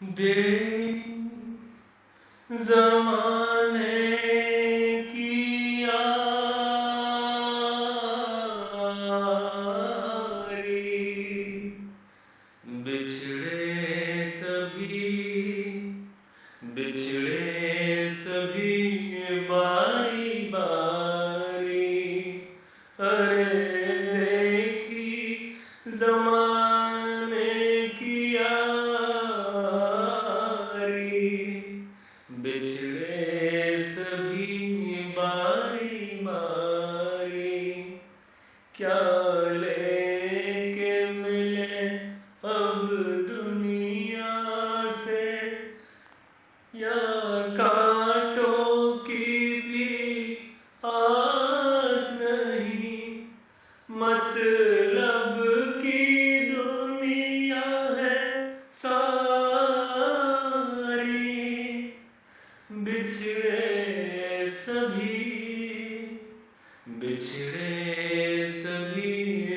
दे ज़माने की यारी, बिछड़े सभी बारी बारी। अरे देखी ज़माने की यारी, बिछड़े सभी बारी बारी। क्या लेके मिले अब दुनिया से, या कांटों की भी आस नहीं। मतलब की दुनिया है सारी, बिछड़े सभी